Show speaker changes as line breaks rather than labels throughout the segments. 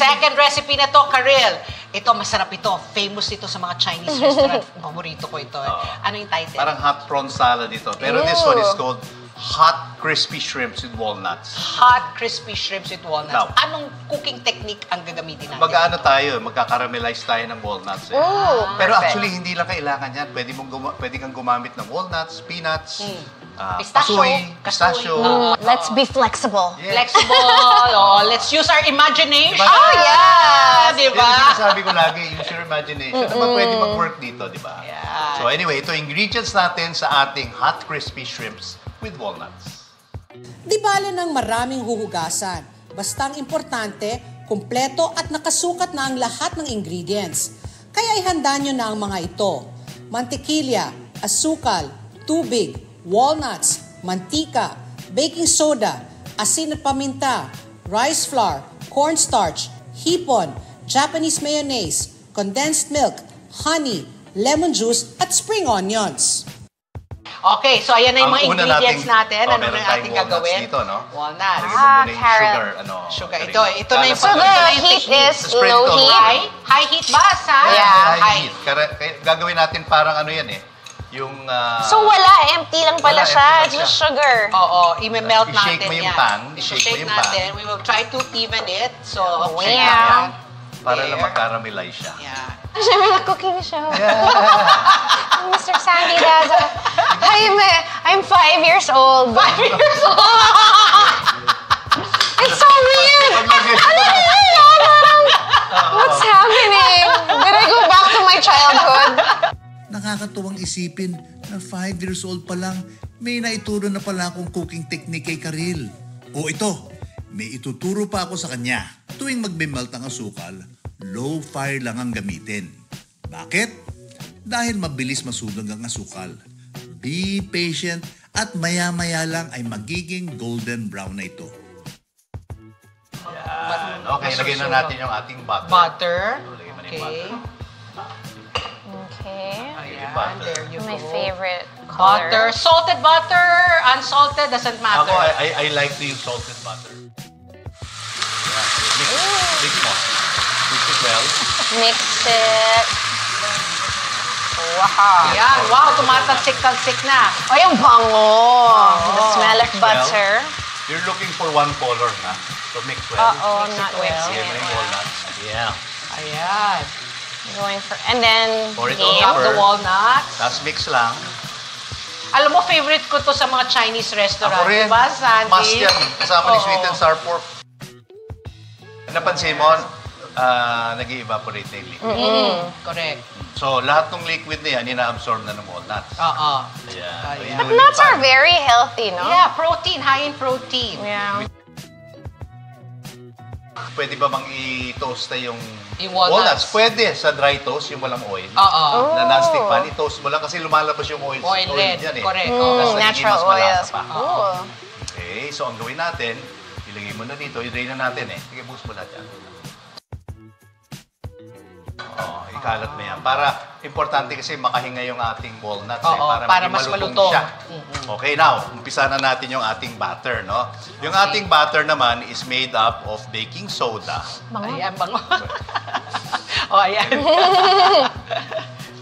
Second recipe na to, Karil. Ito, masarap ito. Famous ito sa mga Chinese restaurant. Paborito ko ito. Ano yung title?
Parang hot prawn salad ito. Pero this one is called hot crispy shrimps with walnuts.
Hot crispy shrimps with walnuts.
Now,
anong cooking technique ang gagamitin natin?
Mag-ano tayo, magkakaramelize tayo ng walnuts. Eh. Pero actually, hindi lang kailangan yan. Pwede kang gumamit ng walnuts, peanuts, pistachio.
Let's be flexible.
Yeah.
Flexible. Let's use our imagination.
Diba?
Oh, yeah!
Diba?
Yan yung sinasabi ko lagi, use your imagination. Naman pwede mag-work dito, di ba?
Yeah.
So anyway, ito ingredients natin sa ating hot crispy shrimps with walnuts.
Di bale ng maraming huhugasan. Basta ang importante, kumpleto at nakasukat na ang lahat ng ingredients. Kaya ihanda nyo na ang mga ito. Mantikilya, asukal, tubig, walnuts, mantika, baking soda, asin at paminta, rice flour, cornstarch, hipon, Japanese mayonnaise, condensed milk, honey, lemon juice at spring onions.
Okay, so ayan na yung mga
Ang una
ingredients natin. Ano
meron
na
tayong
ating
walnuts
gagawin?
dito, no?
Walnuts.
Lagyan mo muna yung
Carrot.
sugar.
Sugar. Ito na yung
So the heat
technique.
is
Spread
low
ito.
heat.
High heat ba?
Yeah.
High heat. Gagawin natin parang ano yan eh. Yung...
So wala, empty lang pala
Wala,
siya.
empty lang
It's just
siya.
sugar.
Oo, i-melt natin
I-shake mo yung
yan.
pan. I-shake mo yung pan.
natin. We will try to even it. So,
Wow.
shake natin.
Para lang
There.
mag-caramelize siya.
Yeah.
Siyempre, nag-cooking show. Mr. Sandy Daza. I'm 5 years old.
5 years old!
It's so weird! What's happening? Did I go back to my childhood?
Nakakatuwang isipin na 5 years old pa lang, may naituro na pala akong cooking technique kay Karil. O ito, may ituturo pa ako sa kanya. Tuwing magbe-melt ang asukal, low fire lang ang gamitin. Bakit? Dahil mabilis masunog ang asukal. Be patient at maya-maya lang ay magiging golden brown na ito.
Yan. Okay, lagyan na natin yung ating butter.
Butter.
Lagyan mo na yung
Okay.
butter.
Okay.
Ayan,
butter.
there you
My
go.
favorite color.
Butter. Salted butter, unsalted, doesn't matter.
Ako, I like to use salted butter. Yeah, mix mo. Mix it well.
Mix it. Wow.
Ayan, wow, tumatalsik-talsik na.
Oh, yung bango. The smell of
Mix well.
butter.
You're looking for one color, ha? So mix well.
I'm not
well.
mixing
Lagyan mo
it.
yung walnuts. Yeah.
Ayan.
Going for, and then,
Pour it on
Top
top.
the walnuts.
Tapos mix lang.
Alam mo, favorite ko to sa mga Chinese restaurant.
Ako rin.
Diba, Sandy?
Must yan. Kasama ni
Oo.
sweet and sour pork. Napansin mo, nag-i-evaporate na yung liquid.
Correct.
So, lahat ng liquid na yan, ina-absorb na ng walnuts.
Oo.
Ayan.
Ayan.
but nuts are very healthy, no?
Yeah, protein. High in protein.
Yeah.
Pwede ba bang i-toast na yung
Yung walnuts?
Pwede sa dry toast, yung walang oil.
Oo.
Na non-stick pan, i-toast mo lang kasi lumalabas yung oil.
Oil red.
yan eh.
Correct.
Tapos nagiging
Natural
mas malasa
oils.
pa.
Cool.
Okay, so ang gawin natin, ilagay mo na dito, i-drain na natin eh. Sige, boost mo lahat yan. Ikalat mo yan. Para, importante kasi makahinga yung ating walnuts eh.
Oo, para
maging
mas
malutong
malutong.
siya. Okay, now, umpisa na natin yung ating batter, no? Yung ating batter naman is made up of baking soda.
Ayan, bango. O, ayan.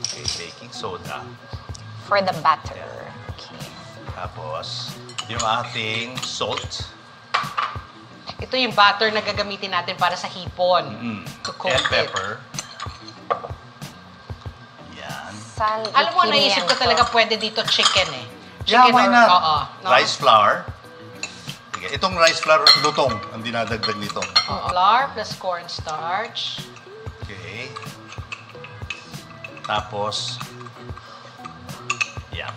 Okay, baking soda.
For the batter. Okay.
Tapos, yung ating salt.
Ito yung butter na gagamitin natin para sa hipon. To coat
And
it.
pepper. Yan.
Sal
Alam mo, naisip ko talaga pwede dito chicken eh.
Yeah,
Chicken
why
or-
not?
Oo. No?
Rice flour. Sige, itong rice flour, lutong ang dinadagdag nito.
Flour plus cornstarch.
Okay. Tapos, yeah,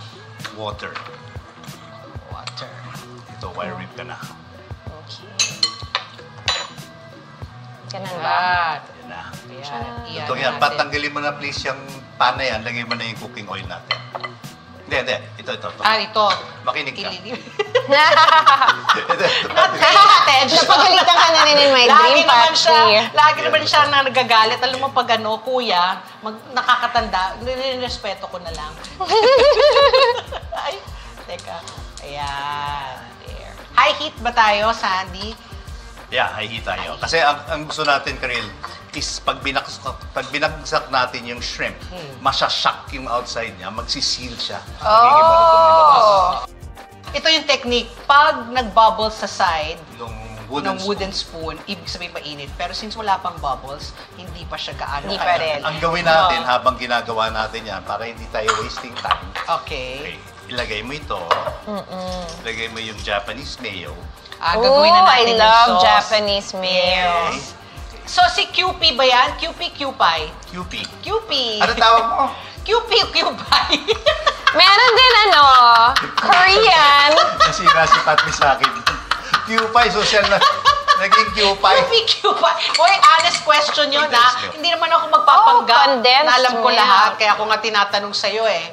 water.
Water.
Ito, wire whip ka na.
Okay. Ganun ba?
Yan.
Yan na.
Ayan.
Ito yan, patanggalin mo na please yung pan na yan, lagay mo na yung cooking oil natin. Hindi. Ito.
Ah, ito.
Makinig ka.
Ililim.
natin. Napagalitan ka na rin in my dream, Patsy.
Lagi naman siya na nagagalit. Alam mo pag ano, kuya, nakakatanda, nirespeto ko na lang. Ay, teka. Ayan. There. High heat ba tayo, Sandy?
Yeah, hihita tayo. Kasi ang gusto natin, Karil, is pag binagsak natin yung shrimp, masyashock yung outside niya, magsiseal siya. Magiging malutong yung labas.
Ito yung technique. Pag nag-bubbles sa side,
Yung
ng wooden spoon, ibig sabihin mainit. Pero since wala pang bubbles, hindi pa siya gaano.
Hindi pa rin.
Ang gawin natin habang ginagawa natin yan, para hindi tayo wasting time.
Okay.
Ilagay mo ito. Ilagay mo yung Japanese mayo.
Gagawin na natin
I
yung
love
sauce.
Japanese mayo.
Okay.
So, si QP ba yan? QP?
QP.
QP.
Ano tawag mo?
QP.
Meron din Korean.
Nasira si Patmi sa akin. QP, social na. Naging QP.
QP. Uy, honest question yun,
Condensed
ha?
milk.
Hindi naman ako magpapanggap.
Condensed
na alam ko
milk.
lahat, kaya ako nga tinatanong sa'yo eh.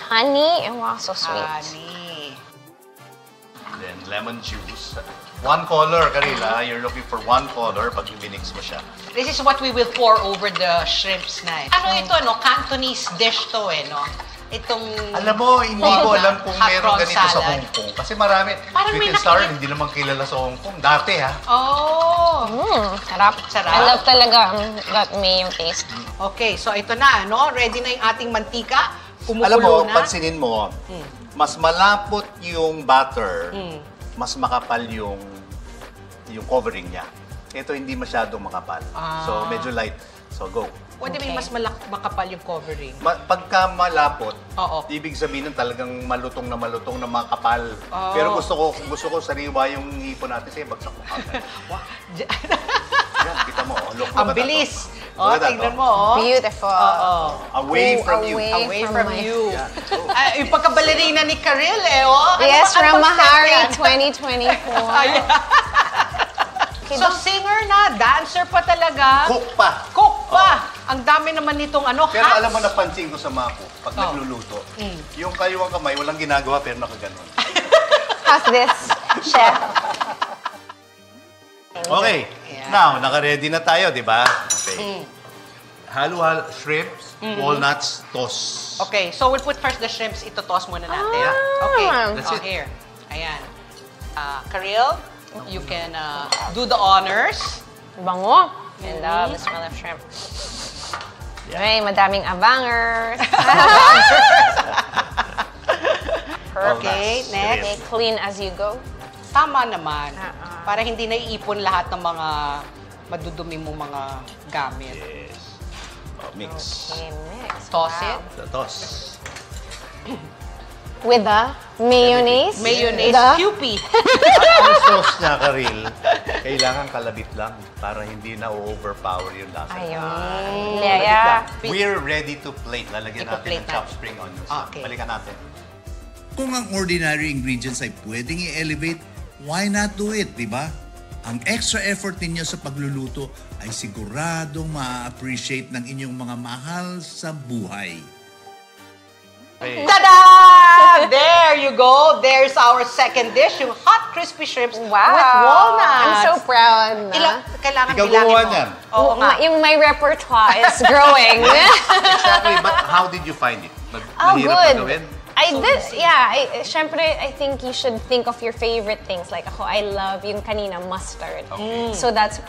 Honey. And wow, so sweet.
Honey.
Then lemon juice. One color, Karila. You're looking for one color pag binix mo siya.
This is what we will pour over the shrimps na. Ano ito, no? Cantonese dish to eh, no? Itong...
Alam mo, hindi ko alam kung
hot
meron
prawn
ganito sa
salad.
Hong Kong. Kasi marami.
Parang
Sweet
may
and sour,
nakikita-
hindi naman kilala sa Hong Kong. Dati, ha?
Oh!
Sarap.
Sarap.
I love talaga that mayo taste.
Okay, so ito na, no? Ready na yung ating mantika. Kumukulo
Alam mo,
na.
pansinin mo, mas malapot yung butter, mas makapal yung covering niya. Ito hindi masyadong makapal. So, medyo light. So, go.
Pwede
Okay.
may mas makapal yung covering.
Pagka malapot,
Oo.
ibig sabihin ng talagang malutong na makapal.
Oo.
Pero gusto ko sariwa yung hipon natin kasi bagsak mo kagad. Yan, kita mo. Look,
Ang bilis. Oh, tignan mo, oh.
Beautiful.
Oo.
Away from you.
Away from
my-
you.
Yan.
Yung pagkabalerina ni Karil, eh, oh.
Yes,
Ano bang
Ramahari
step yan?
2024.
Ayan. So, singer na, dancer pa talaga.
Cook pa.
Cook pa. Ang dami naman nitong ano,
Pero
hats.
alam mo, napansin ko sa mga cook, pag nagluluto, yung kaliwang kamay, walang ginagawa pero nakaganon.
How's this, chef?
Okay.
Yeah.
Now, naka-ready na tayo, di ba? Okay. Halo-halo, shrimps, walnuts, toast.
Okay, so we'll put first the shrimps. Ito-toss muna natin.
Ah.
Okay,
That's it.
Here. Ayan. Karil, you can do the honors.
Bango. I love the smell of shrimp. Ay, madaming abangers.
Okay,
Walnuts.
next.
Okay, clean as you go.
Tama naman. Para hindi naiipon lahat ng mga madudumi mong mga gamit.
Yes. Oh, mix.
Okay, mix.
Toss
Wow.
it.
The toast.
With the mayonnaise.
Mayonnaise,
The
QP.
Ang sauce niya, Karil, kailangan kalabit lang para hindi na overpower yung lasa.
Ayun.
Kalabit
Yeah.
lang. We're ready to plate. Lalagyan natin
Ipa-plate
ng chopped spring onions.
Okay.
Balikan natin.
Kung ang ordinary ingredients ay pwedeng i-elevate, why not do it, di ba? Ang extra effort ninyo sa pagluluto ay siguradong ma-appreciate ng inyong mga mahal sa buhay.
Okay.
Tada! There you go. There's our second dish, yung hot crispy shrimps
Wow.
with walnuts.
I'm so proud na.
Kailangan
Ikaw
bilangin
gumawa
mo.
niyan.
Oo nga.
My repertoire is growing.
Exactly, but how did you find it?
Oh,
Mahirap
good.
na gawin?
I did, yeah. Syempre, I think you should think of your favorite things. Like ako, I love yung kanina mustard. So that's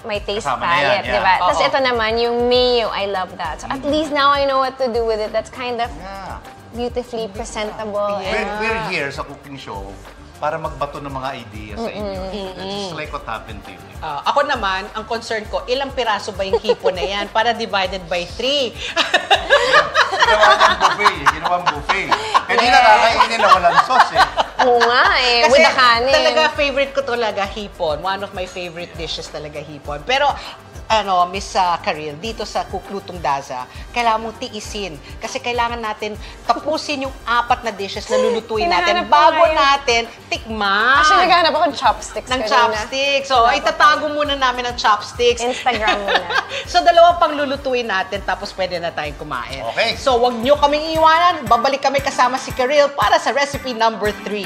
my taste
Kasama na yan,
palette,
yeah.
di ba? Tapos
Oo.
ito naman, yung mayo, I love that. So at least now I know what to do with it. That's kind of
Yeah.
beautifully presentable.
We're here sa cooking show para magbato ng mga ideas sa inyo. Just like what happened to you.
Ako naman, ang concern ko, ilang piraso ba yung hipon na yan para divided by 3?
Ginawa ng buffet. Ginawa ng buffet. Kanina kakainin na walang sauce eh.
Oo nga eh, with the kanin.
Talaga favorite ko talaga hipon. One of my favorite dishes talaga hipon. Pero Miss Karil, dito sa Kuklutong Daza, kailangan mong tiisin. Kasi kailangan natin tapusin yung 4 na dishes na lulutuin natin
Hinahanap ko
bago
nga yun.
natin tikman.
Actually, naghahanap ako ng chopsticks
ng
kanina.
chopsticks. So, itatago muna namin ng chopsticks.
Instagram muna.
So, 2 pang lulutuin natin tapos pwede na tayong kumain.
Okay.
So, wag nyo kaming iwanan. Babalik kami kasama si Karil para sa recipe number 3.